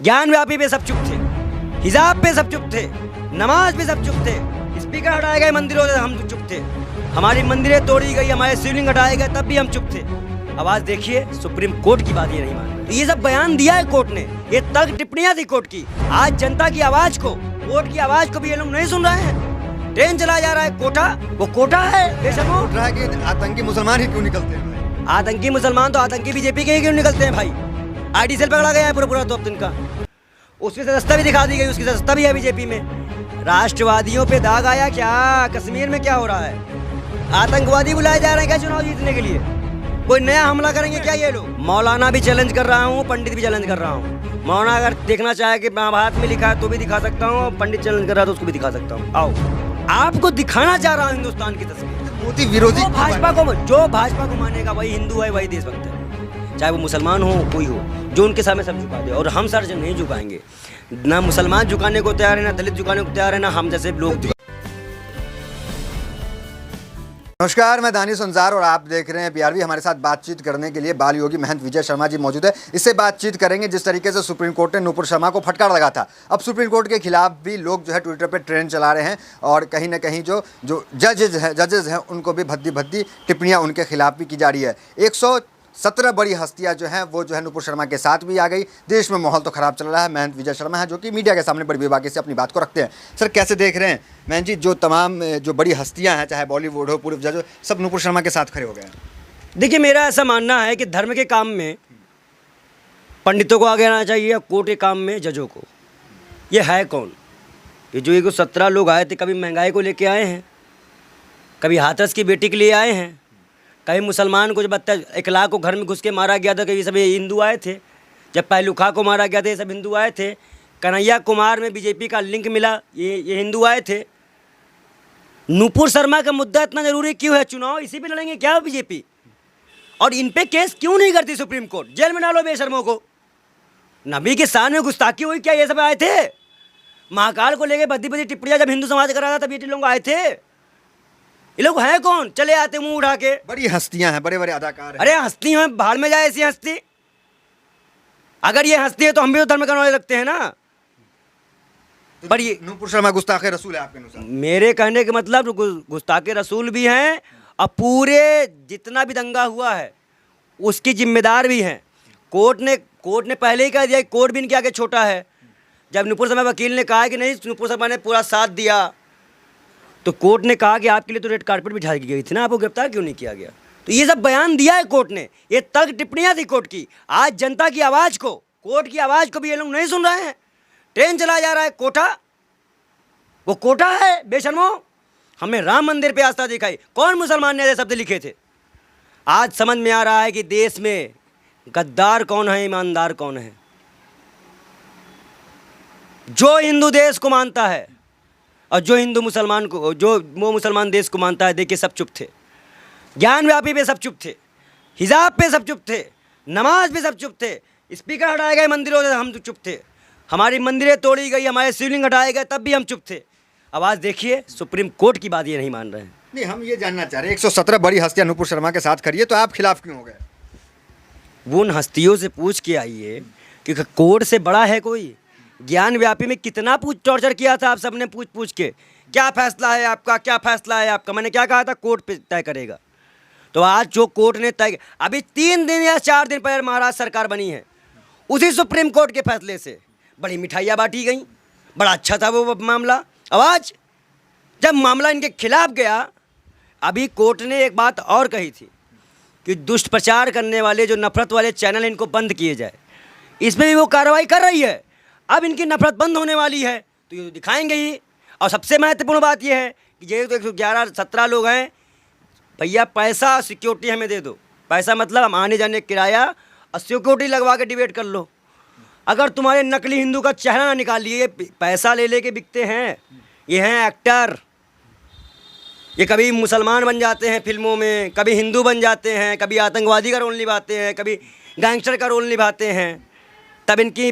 ज्ञान व्यापी पे सब चुप थे, हिजाब पे सब चुप थे, नमाज पे सब चुप थे, स्पीकर हटाए गए मंदिरों से हम चुप थे, हमारी मंदिरें तोड़ी गई, हमारे शिवलिंग हटाए गए तब भी हम चुप थे। अब आज देखिए सुप्रीम कोर्ट की बात ये नहीं मान रहे। ये सब बयान दिया है कोर्ट ने, ये तर्क टिप्पणियां थी कोर्ट की। आज जनता की आवाज को, कोर्ट की आवाज को भी ये लोग नहीं सुन रहे हैं। ट्रेन चला जा रहा है कोटा, वो कोटा है बेशर्मो। आतंकी मुसलमान ही क्यों निकलते हैं? आतंकी मुसलमान तो आतंकी बीजेपी के ही क्यों निकलते हैं भाई? आईडी सेल पकड़ा गया है पूरा 2 दिन का, उसकी सदस्यता भी दिखा दी गई, उसकी सदस्यता भी है बीजेपी में। राष्ट्रवादियों पे दाग आया क्या? कश्मीर में क्या हो रहा है? आतंकवादी बुलाए जा रहे हैं क्या चुनाव जीतने के लिए? कोई नया हमला करेंगे क्या ये लोग? मौलाना भी चैलेंज कर रहा हूँ, पंडित भी चैलेंज कर रहा हूँ। मौलाना अगर देखना चाहे कि महाभारत में लिखा है तो भी दिखा सकता हूँ, पंडित चैलेंज कर रहा है तो उसको भी दिखा सकता हूँ। आओ, आपको दिखाना चाह रहा हूँ हिंदुस्तान की तस्वीर। मोदी विरोधी जो भाजपा को मानेगा वही हिंदू है, वही देशभक्त है, चाहे वो मुसलमान हो कोई हो, जो उनके सामने सब झुका दे। और हम सर नहीं झुकाएंगे, ना मुसलमान झुकाने को तैयार है, ना दलित झुकाने को तैयार है, ना हम जैसे लोग। नमस्कार, मैं दानिश अंजार और आप देख रहे हैं PRV। हमारे साथ बातचीत करने के लिए बाल योगी महंत विजय शर्मा जी मौजूद है। इससे बातचीत करेंगे जिस तरीके से सुप्रीम कोर्ट ने नूपुर शर्मा को फटकार लगा था। अब सुप्रीम कोर्ट के खिलाफ भी लोग जो है ट्विटर पे ट्रेंड चला रहे हैं और कहीं ना कहीं जो जजेज हैं उनको भी भद्दी टिप्पणियां उनके खिलाफ भी की जा रही है। 117 बड़ी हस्तियां जो हैं वो जो है नूपुर शर्मा के साथ भी आ गई। देश में माहौल तो खराब चल रहा है। महंत विजय शर्मा है जो कि मीडिया के सामने बड़ी बेबाकी से अपनी बात को रखते हैं। सर, कैसे देख रहे हैं महंत जी, जो तमाम जो बड़ी हस्तियां हैं, चाहे बॉलीवुड हो, पूर्व जज, सब नूपुर शर्मा के साथ खड़े हो गए हैं? देखिए, मेरा ऐसा मानना है कि धर्म के काम में पंडितों को आगे आना चाहिए, कोर्ट के काम में जजों को। ये है कौन? ये जो 117 लोग आए थे, कभी महंगाई को लेके आए हैं, कभी हाथरस की बेटी के लिए आए हैं, कभी मुसलमान को जब 1 लाख को घर में घुस के मारा गया था, कभी सब हिंदू आए थे। जब पहलुखा को मारा गया था, ये सब हिंदू आए थे। कन्हैया कुमार में बीजेपी का लिंक मिला, ये हिंदू आए थे। नूपुर शर्मा का मुद्दा इतना जरूरी क्यों है? चुनाव इसी पे लड़ेंगे क्या बीजेपी? और इन पे केस क्यों नहीं करती सुप्रीम कोर्ट? जेल में डालो बेशर्मों को। नबी के सामने गुस्ताखी हुई क्या? ये सब आए थे महाकाल को लेके भद्दी टिप्पणियां जब हिंदू समाज कर रहा था तब ये लोग आए थे। ये लोग हैं कौन? चले आते मुंह उठा के। बड़ी हस्तियां हैं, बड़े बड़े अदाकार हैं। अरे हस्ती हैं, बाहर में जाए ऐसी हस्ती। अगर ये हस्ती है तो हम भी तो धर्म का नॉलेज रखते हैं ना। पर ये नूपुर शर्मा गुस्ताखे रसूल है आपके अनुसार? मेरे कहने के मतलब गुस्ताखे रसूल भी हैं और पूरे जितना भी दंगा हुआ है उसकी जिम्मेदार भी हैं। कोर्ट ने पहले ही कह दिया, कोर्ट भी इनके आगे छोटा है। जब नूपुर शर्मा वकील ने कहा कि नहीं, नूपुर शर्मा ने पूरा साथ दिया, तो कोर्ट ने कहा कि आपके लिए तो रेड कारपेट बिछाई गई थी ना, आपको गिरफ्तार क्यों नहीं किया गया? तो ये सब बयान दिया है कोर्ट ने, ये तर्क टिप्पणियां थी कोर्ट की। आज जनता की आवाज़ को, कोर्ट की आवाज़ को भी ये लोग नहीं सुन रहे हैं। ट्रेन चला जा रहा है कोटा, वो कोटा है बेशर्मो। हमें राम मंदिर पे आस्था दिखाई, कौन मुसलमान ने ऐसे शब्द लिखे थे? आज समझ में आ रहा है कि देश में गद्दार कौन है, ईमानदार कौन है। जो हिंदू देश को मानता है और जो हिंदू मुसलमान को, जो वो मुसलमान देश को मानता है, देखिए सब चुप थे। ज्ञान व्यापी पे सब चुप थे, हिजाब पे सब चुप थे, नमाज पे सब चुप थे, स्पीकर हटाए गए मंदिरों से हम चुप थे, हमारी मंदिरें तोड़ी गई, हमारे शिवलिंग हटाए गए तब भी हम चुप थे। अब आज देखिए सुप्रीम कोर्ट की बात ये नहीं मान रहे हैं। नहीं, हम ये जानना चाह रहे हैं, 117 बड़ी हस्तियां नूपुर शर्मा के साथ खड़ी है, तो आप खिलाफ क्यों हो गए? वो उन हस्तियों से पूछ के आइए कि कोर्ट से बड़ा है कोई? ज्ञान व्यापी में कितना टॉर्चर किया था आप सबने पूछ के, क्या फैसला है आपका, क्या फैसला है आपका? मैंने क्या कहा था? कोर्ट पे तय करेगा। तो आज जो कोर्ट ने तय, अभी 3 दिन या 4 दिन पहले महाराष्ट्र सरकार बनी है, उसी सुप्रीम कोर्ट के फैसले से बड़ी मिठाइयाँ बांटी गई, बड़ा अच्छा था वो मामला। अब आज जब मामला इनके खिलाफ गया, अभी कोर्ट ने एक बात और कही थी कि दुष्प्रचार करने वाले जो नफरत वाले चैनल हैं इनको बंद किए जाए। इसमें भी वो कार्रवाई कर रही है। अब इनकी नफरत बंद होने वाली है तो ये दिखाएंगे ही। और सबसे महत्वपूर्ण बात ये है कि ये तो 111-17 लोग हैं, भैया पैसा सिक्योरिटी हमें दे दो। पैसा मतलब हम आने जाने किराया और सिक्योरिटी लगवा के डिबेट कर लो। अगर तुम्हारे नकली हिंदू का चेहरा ना निकाल लिए, पैसा ले के बिकते हैं, ये हैं एक्टर। ये कभी मुसलमान बन जाते हैं फिल्मों में, कभी हिंदू बन जाते हैं, कभी आतंकवादी का रोल निभाते हैं, कभी गैंगस्टर का रोल निभाते हैं। तब इनकी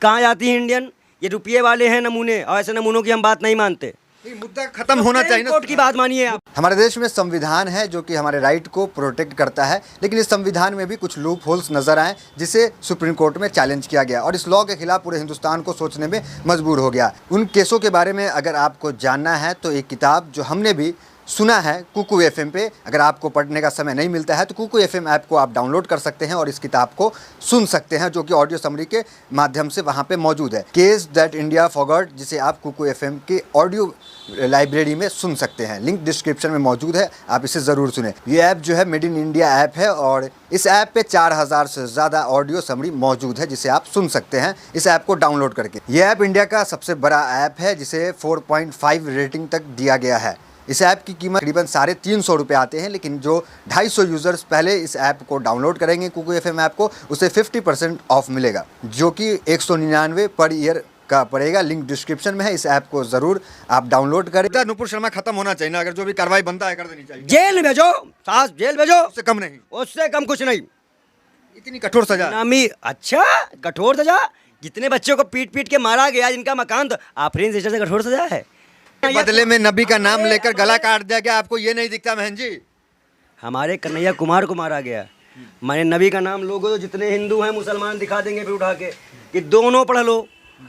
कहाँ जाती है इंडियन? ये रुपये वाले हैं नमूने, और ऐसे नमूनों की हम बात नहीं मानते। मुद्दा खत्म होना चाहिए ना। कोर्ट की बात मानिए आप। हमारे देश में संविधान है जो कि हमारे राइट को प्रोटेक्ट करता है, लेकिन इस संविधान में भी कुछ लूप होल्स नजर आए जिसे सुप्रीम कोर्ट में चैलेंज किया गया और इस लॉ के खिलाफ पूरे हिंदुस्तान को सोचने में मजबूर हो गया। उन केसों के बारे में अगर आपको जानना है तो एक किताब जो हमने भी सुना है कुकू एफएम पे, अगर आपको पढ़ने का समय नहीं मिलता है तो कुकू एफएम ऐप को आप डाउनलोड कर सकते हैं और इस किताब को सुन सकते हैं, जो कि ऑडियो समरी के माध्यम से वहाँ पे मौजूद है। केस दैट इंडिया फॉरगॉट, जिसे आप कुकू एफएम के ऑडियो लाइब्रेरी में सुन सकते हैं। लिंक डिस्क्रिप्शन में मौजूद है, आप इसे ज़रूर सुनें। ये ऐप जो है मेड इन इंडिया ऐप है और इस ऐप पे 4000 से ज़्यादा ऑडियो समरी मौजूद है जिसे आप सुन सकते हैं इस ऐप को डाउनलोड करके। ये ऐप इंडिया का सबसे बड़ा ऐप है जिसे 4.5 रेटिंग तक दिया गया है। इस ऐप की कीमत करीबन 350 रुपये आते हैं, लेकिन जो 250 यूज़र्स पहले इस ऐप को डाउनलोड करेंगे कुकू एफएम ऐप को, उसे 50% ऑफ मिलेगा, जो कि 199 पर ईयर का पड़ेगा। लिंक डिस्क्रिप्शन में है, इस ऐप को ज़रूर आप डाउनलोड करें। नूपुर शर्मा खत्म होना चाहिए ना, अगर जो भी कार्रवाई बनता है कर देनी चाहिए। जेल भेजो, साहब जेल भेजो, उससे कम नहीं, उससे कम कुछ नहीं। इतनी कठोर सजा नामी अच्छा कठोर सजा, जितने बच्चों को पीट पीट के मारा गया जिनका मकान, तो आफरीन सिस्टर से कठोर सजा है। बदले में नबी का नाम लेकर गला काट दिया गया, आपको ये नहीं दिखता बहन जी? हमारे कन्हैया कुमार को मारा गया, मैंने नबी का नाम लोगों तो जितने हिंदू हैं मुसलमान दिखा देंगे फिर उठा के कि दोनों पढ़ लो।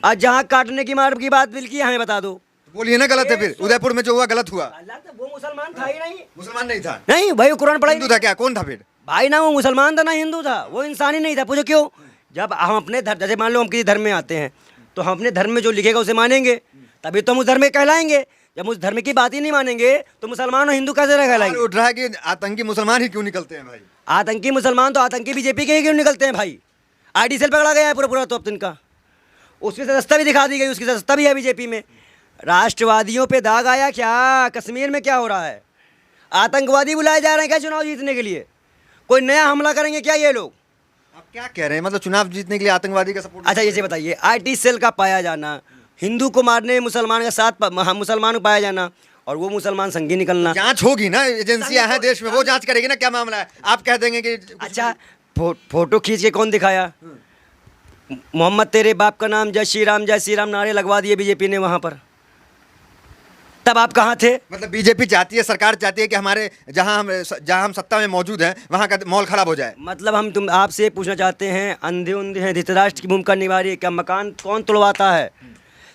आज जहाँ काटने की मार की बात मिल की हमें बता दो, बोलिए ना गलत है फिर। उदयपुर में जो हुआ गलत हुआ। वो मुसलमान था ही नहीं, मुसलमान नहीं था, नहीं भाई वो कुरान पढ़ा हिंदू था। क्या कौन था फिर भाई? ना वो मुसलमान था ना हिंदू था, वो इंसान ही नहीं था। पूछो क्यों? जब हम अपने जैसे मान लो हम किसी धर्म में आते हैं तो हम अपने धर्म में जो लिखेगा उसे मानेंगे, तभी तो हम उस धर्म में कहलाएंगे। जब उस धर्म की बात ही नहीं मानेंगे तो मुसलमान और हिंदू कैसे कहलाएंगे? उठ रहा है कि आतंकी मुसलमान ही क्यों निकलते हैं भाई? आतंकी मुसलमान तो आतंकी बीजेपी के ही क्यों निकलते हैं भाई? आईडी सेल पकड़ा गया है पूरा पूरा तो अब इनका, उसकी सदस्यता भी दिखा दी गई, उसकी सदस्यता भी है बीजेपी में। राष्ट्रवादियों पे दाग आया क्या? कश्मीर में क्या हो रहा है? आतंकवादी बुलाए जा रहे हैं क्या चुनाव जीतने के लिए? कोई नया हमला करेंगे क्या ये लोग? आप क्या कह रहे हैं? मतलब चुनाव जीतने के लिए आतंकवादी का सपोर्ट? अच्छा ये बताइए, आईटी सेल का पाया जाना, हिंदू को मारने मुसलमान का साथ मुसलमान को पाया जाना और वो मुसलमान संगी निकलना। जांच होगी ना, एजेंसियां हैं देश में, वो जांच करेगी ना क्या मामला है। आप कह देंगे कि अच्छा फोटो खींच के कौन दिखाया? मोहम्मद तेरे बाप का नाम, जय श्री राम नारे लगवा दिए बीजेपी ने वहां पर, तब आप कहाँ थे? मतलब बीजेपी चाहती है, सरकार चाहती है कि हमारे जहां हम सत्ता में मौजूद हैं वहां का माहौल खराब हो जाए। मतलब हम तुम आपसे पूछना चाहते हैं, अंधे उंधे हैं, धृतराष्ट्र की भूमिका निभा रही है क्या? मकान कौन तुड़वाता है?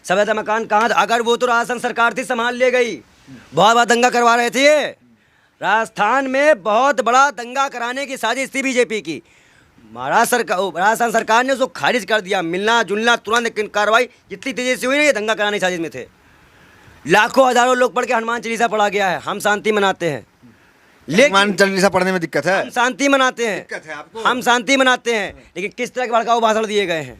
सभ्यता मकान कहाँ था? अगर वो तो राजस्थान सरकार थी संभाल ले गई, बहुत बड़ा दंगा करवा रहे थे ये राजस्थान में, बहुत बड़ा दंगा कराने की साजिश थी बीजेपी की। राजस्थान सरकार ने उसको खारिज कर दिया, मिलना जुलना तुरंत कार्रवाई जितनी तेजी से हुई ना, ये दंगा कराने की साजिश में थे। लाखों हजारों लोग पढ़ के हनुमान चालीसा पढ़ा गया है, हम शांति मनाते हैं। हनुमान चालीसा पढ़ने में दिक्कत है? हम शांति मनाते हैं, दिक्कत है आपको? हम शांति मनाते हैं, लेकिन किस तरह के भड़काऊ भाषण दिए गए हैं।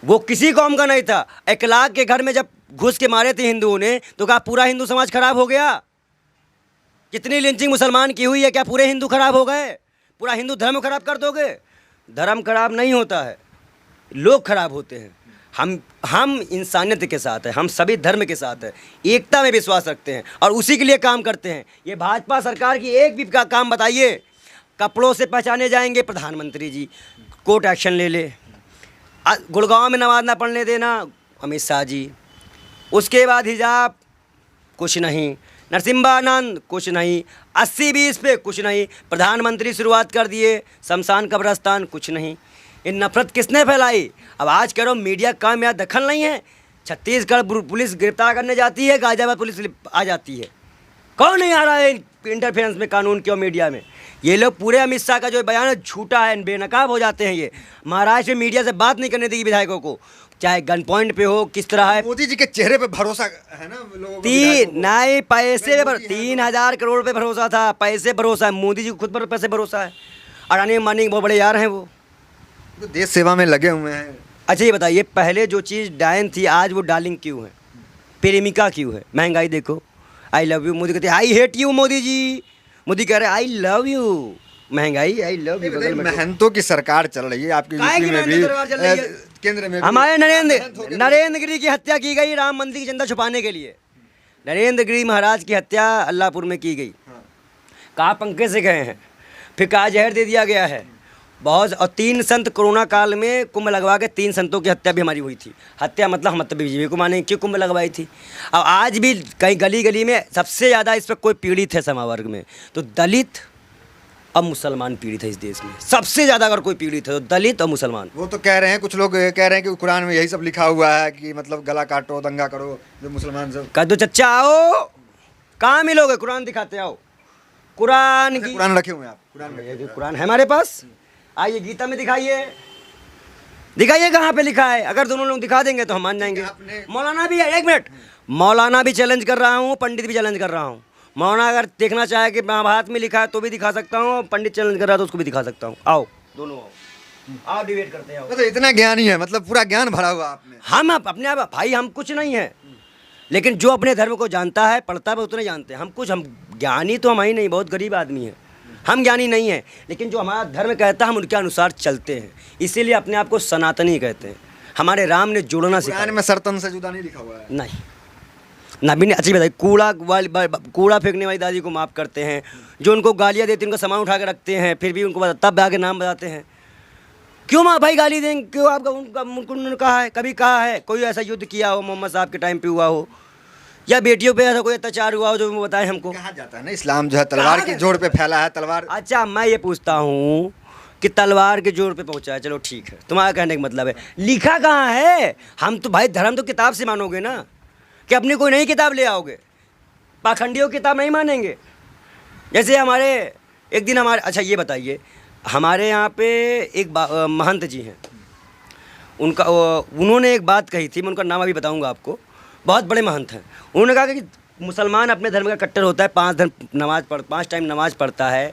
वो किसी कौम का नहीं था। 1 लाख के घर में जब घुस के मारे थे हिंदुओं ने, तो क्या पूरा हिंदू समाज खराब हो गया? कितनी लिंचिंग मुसलमान की हुई है, क्या पूरे हिंदू खराब हो गए? पूरा हिंदू धर्म खराब कर दोगे? धर्म खराब नहीं होता है, लोग खराब होते हैं। हम इंसानियत के साथ हैं, हम सभी धर्म के साथ हैं, एकता में विश्वास रखते हैं और उसी के लिए काम करते हैं। ये भाजपा सरकार की एक भी का काम बताइए, कपड़ों से पहचाने जाएंगे प्रधानमंत्री जी, कोर्ट एक्शन ले ले। गुड़गांव में नमाज ना पढ़ने देना अमित शाह जी, उसके बाद हिजाब कुछ नहीं, नरसिम्हानंद कुछ नहीं, 80-20 पे कुछ नहीं, प्रधानमंत्री शुरुआत कर दिए, शमशान कब्रस्तान कुछ नहीं। ये नफरत किसने फैलाई? अब आज कह रहा हूँ मीडिया का यहाँ दखल नहीं है। छत्तीसगढ़ पुलिस गिरफ्तार करने जाती है, गाजियाबाद पुलिस आ जाती है, कौन नहीं आ रहा है इंटरफेरेंस में कानून के और मीडिया में? ये लोग पूरे अमित शाह का जो बयान है झूठा है, बेनकाब हो जाते हैं। ये महाराष्ट्र में मीडिया से बात नहीं करने देगी विधायकों को, चाहे गन पॉइंट पे हो, किस तरह है। मोदी जी के चेहरे पे भरोसा है ना लोगों को? नहीं, पैसे पे 3000 करोड़ पे भरोसा था, पैसे भरोसा है। मोदी जी को खुद पर पैसे भरोसा है, अडानी अंबानी बहुत बड़े यार हैं, वो तो देश सेवा में लगे हुए हैं। अच्छा ये बताइए, पहले जो चीज़ डायन थी आज वो डार्लिंग क्यों है, प्रेमिका क्यों है? महंगाई देखो, आई लव यू, मोदी कहते I hate you, Modi ji, Modi कह रहे आई लव यू, महंगाई आई लव यू। महंतों की सरकार चल रही है आपकी यूपी में भी, केंद्र में। हमारे नरेंद्र गिरी की हत्या की गई राम मंदिर की चंदा छुपाने के लिए। नरेंद्र गिरी महाराज की हत्या अल्लाहपुर में की गई, कहा पंखे से गए हैं, फिर कहा जहर दे दिया गया है, बहुत। और 3 संत कोरोना काल में कुंभ लगवा के 3 संतों की हत्या भी हमारी हुई थी। हत्या मतलब हम मतलब बीजेपी को माने क्यों कुंभ लगवाई थी। अब आज भी कहीं गली गली में सबसे ज़्यादा इस पर कोई पीड़ित है समाज वर्ग में तो दलित और मुसलमान पीड़ित है इस देश में। सबसे ज़्यादा अगर कोई पीड़ित है तो दलित और मुसलमान। वो तो कह रहे हैं, कुछ लोग कह रहे हैं कि कुरान में यही सब लिखा हुआ है कि मतलब गला काटो, दंगा करो, जो मुसलमान सब। कह दो चच्चा आओ, कहाँ मिलोगे, कुरान दिखाते आओ। कुरान की कुरान रखे हुए हैं आप? कुरान रखे ये कुरान है हमारे पास। आइए गीता में दिखाइए, दिखाइए कहाँ पे लिखा है। अगर दोनों लोग दिखा देंगे तो हम मान जाएंगे। मौलाना भी है, 1 मिनट, मौलाना भी चैलेंज कर रहा हूँ, पंडित भी चैलेंज कर रहा हूँ। मौलाना अगर देखना चाहे कि महाभारत में लिखा है तो भी दिखा सकता हूँ, पंडित चैलेंज कर रहा है तो उसको भी दिखा सकता हूँ। आओ दोनों आओ डिबेट करते हैं। मतलब इतना ज्ञानी है, मतलब पूरा ज्ञान भरा हुआ आप में। हम अपने आप भाई हम कुछ नहीं है, लेकिन जो अपने धर्म को जानता है पढ़ता है उतने जानते हैं। हम ज्ञानी तो हम ही नहीं, बहुत गरीब आदमी है, हम ज्ञानी नहीं हैं, लेकिन जो हमारा धर्म कहता है हम उनके अनुसार चलते हैं, इसीलिए अपने आप को सनातनी कहते हैं। हमारे राम ने जोड़ना सिखाया। कुरान में सरतन से जुदा नहीं लिखा हुआ है? नहीं, नबी ने अच्छी बताई। कूड़ा फेंकने वाली दादी को माफ़ करते हैं, जो उनको गालियाँ देते हैं उनका सामान उठा के रखते हैं, फिर भी उनको तब आगे नाम बताते हैं। क्यों माँ भाई गाली देंगे, क्यों आपका उन्होंने कहा है, कभी कहा है कोई ऐसा युद्ध किया हो मोहम्मद साहब के टाइम पे हुआ हो, या बेटियों पे ऐसा कोई अत्याचार हुआ हो जो वो बताएं हमको। कहा जाता है ना इस्लाम जो है तलवार की जोड़ पे फैला है, तलवार। अच्छा मैं ये पूछता हूँ कि तलवार के जोर पे पहुँचा है, चलो ठीक है, तुम्हारा कहने का मतलब है, लिखा कहाँ है? हम तो भाई धर्म तो किताब से मानोगे ना, कि अपनी कोई नई किताब ले आओगे। पाखंडियों की किताब नहीं मानेंगे। जैसे हमारे एक दिन हमारे, अच्छा ये बताइए, हमारे यहाँ पे एक महंत जी हैं, उन्होंने एक बात कही थी, मैं उनका नाम अभी बताऊँगा आपको, बहुत बड़े महंत हैं। उन्होंने कहा कि मुसलमान अपने धर्म का कट्टर होता है, 5 टाइम नमाज पढ़ता है,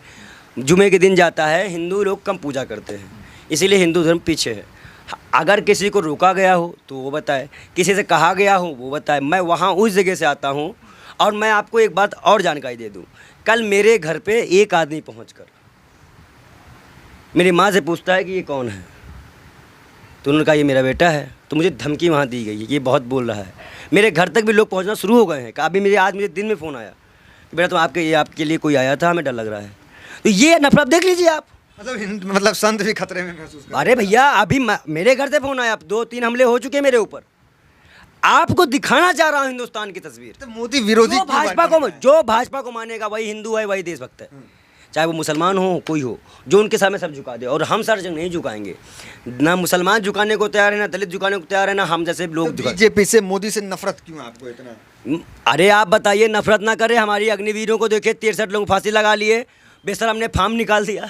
जुमे के दिन जाता है, हिंदू लोग कम पूजा करते हैं, इसीलिए हिंदू धर्म पीछे है। अगर किसी को रोका गया हो तो वो बताए, किसी से कहा गया हो वो बताए। मैं वहाँ उस जगह से आता हूँ। और मैं आपको एक बात और जानकारी दे दूँ, कल मेरे घर पे एक आदमी पहुँचकर मेरी माँ से पूछता है कि ये कौन है, तो उन्होंने कहा ये मेरा बेटा है, तो मुझे धमकी वहाँ दी गई है, ये बहुत बोल रहा है। मेरे घर तक भी लोग पहुँचना शुरू हो गए हैं। अभी आज मुझे दिन में फ़ोन आया कि बेटा तो आपके लिए कोई आया था, हमें डर लग रहा है। तो ये नफरत देख लीजिए आप। मतलब संत भी खतरे में महसूस कर। अरे भैया अभी मेरे घर से फ़ोन आया, 2-3 हमले हो चुके हैं मेरे ऊपर। आपको दिखाना चाह रहा हूँ हिंदुस्तान की तस्वीर। तो मोदी विरोधी जो भाजपा को मानेगा वही हिंदू है, वही देशभक्त है, चाहे वो मुसलमान हो कोई हो, जो उनके सामने सब झुका दे। और हम सर नहीं झुकाएंगे, ना मुसलमान झुकाने को तैयार है, ना दलित झुकाने को तैयार है, ना हम जैसे लोग। बीजेपी से, मोदी से नफरत क्यों आपको इतना? अरे आप बताइए, नफरत ना करे। हमारी अग्निवीरों को देखिए, 63 लोग फांसी लगा लिए, बेशरम ने फार्म निकाल दिया,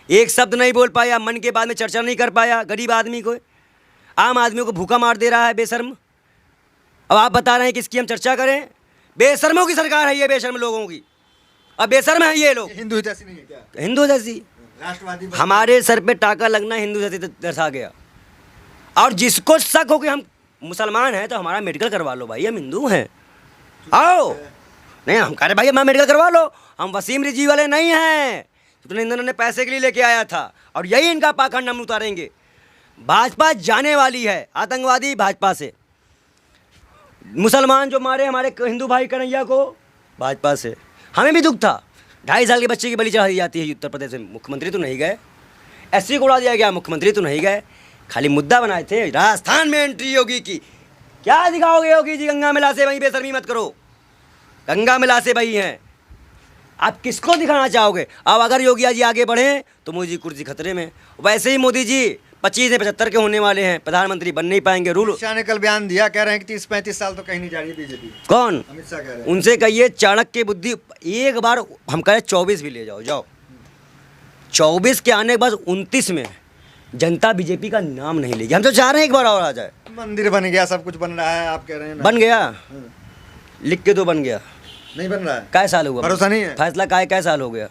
एक शब्द नहीं बोल पाया, मन के बाद में चर्चा नहीं कर पाया। गरीब आदमी को, आम आदमी को भूखा मार दे रहा है बेशर्म। अब आप बता रहे हैं कि इसकी हम चर्चा करें? बेशर्मों की सरकार है ये, बेशर्म लोगों की। अब बेशर्म है ये लोग। हिंदू जैसी नहीं है क्या? हिंदू जैसी, राष्ट्रवादी हमारे सर पे टाका लगना हिंदू जैसी दर्शा गया। और जिसको शक हो कि हम मुसलमान हैं तो हमारा मेडिकल करवा लो भाई, हम हिंदू हैं, आओ। नहीं हम कह रहे भाई हमारा मेडिकल करवा लो, हम वसीम रिजी वाले नहीं हैं, तो इन्होंने पैसे के लिए लेके आया था, और यही इनका पाखंड हम उतारेंगे। भाजपा जाने वाली है, आतंकवादी भाजपा से। मुसलमान जो मारे हमारे हिंदू भाई कन्हैया को, भाजपा से। हमें भी दुख था, 2.5 साल के बच्चे की बलि चढ़ा दी जाती है उत्तर प्रदेश में। मुख्यमंत्री तो नहीं गए, एससी को उड़ा दिया गया, मुख्यमंत्री तो नहीं गए, खाली मुद्दा बनाए थे। राजस्थान में एंट्री योगी की, क्या दिखाओगे योगी जी? गंगा मिला से वहीं, बेशर्मी मत करो, गंगा मिला से वही हैं। आप किसको दिखाना चाहोगे? अब अगर योगी जी आगे बढ़ें तो मोदी जी कुर्सी खतरे में। वैसे ही मोदी जी 25 से 75 के होने वाले हैं, प्रधानमंत्री बन नहीं पाएंगे। रूल शाह ने कल बयान दिया, कह रहे हैं कि 30-35 साल तो कहीं नहीं जा रही है बीजेपी। कौन? अमित शाह कह रहे हैं। उनसे कहिए चाणक्य बुद्धि, एक बार हम कह रहे 24 भी ले जाओ 24 के आने के बाद 29 में जनता बीजेपी का नाम नहीं लेगी। हम तो चाह रहे हैं एक बार और आ जाए। मंदिर बन गया, सब कुछ बन रहा है, आप कह रहे हैं ना? बन गया, लिख के तो बन गया, नहीं बन रहा है। कै साल हुआ? भरोसा नहीं है। फैसला कै साल हो गया?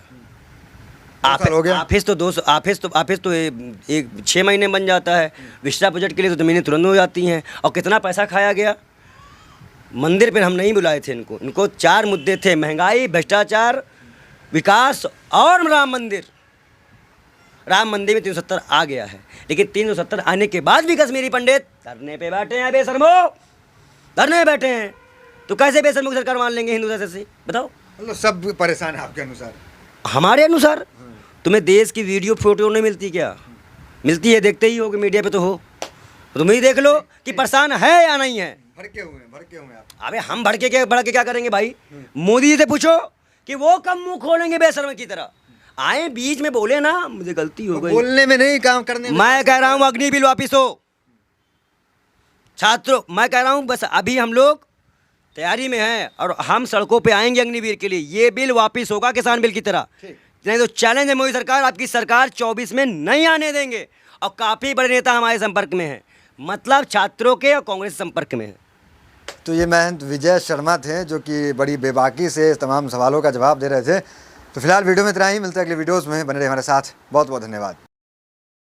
ऑफिस तो एक 6 महीने बन जाता है। विस्टा प्रोजेक्ट के लिए तो ज़मीनें तुरंत हो जाती हैं। और कितना पैसा खाया गया। मंदिर पे हम नहीं बुलाए थे इनको 4 मुद्दे थे, महंगाई, भ्रष्टाचार, विकास और राम मंदिर। राम मंदिर में 370 आ गया है, लेकिन 370 आने के बाद भी कश्मीरी पंडित धरने पे बैठे हैं। बेशर्मो धरने बैठे हैं, तो कैसे बेशर्मो की सरकार मान लेंगे हिंदू जैसे से? बताओ। मतलब सब परेशान है आपके अनुसार? हमारे अनुसार तुम्हें देश की वीडियो फोटो नहीं मिलती क्या? मिलती है, देखते ही हो कि मीडिया पे तो हो। तुम ही देख लो कि परेशान है या नहीं है। भड़के हुए आप। अबे हम भड़के क्या करेंगे भाई? मोदी जी से पूछो कि वो कब मुंह खोलेंगे बेशर्म की तरह। आए बीच में बोले ना, मुझे गलती हो गई, बोलने में नहीं, काम करने में। मैं कह रहा हूँ अग्नि बिल वापिस हो। छात्रों, मैं कह रहा हूँ बस अभी हम लोग तैयारी में हैं और हम सड़कों पे आएंगे अग्निवीर के लिए। ये बिल वापिस होगा किसान बिल की तरह, नहीं तो चैलेंज है मोदी सरकार, आपकी सरकार 24 में नहीं आने देंगे। और काफ़ी बड़े नेता हमारे संपर्क में हैं, मतलब छात्रों के और कांग्रेस संपर्क में हैं। तो ये महंत विजय शर्मा थे जो कि बड़ी बेबाकी से तमाम सवालों का जवाब दे रहे थे। तो फिलहाल वीडियो में इतना ही, मिलते हैं अगले वीडियोज़ में, बने रहे हमारे साथ। बहुत बहुत धन्यवाद।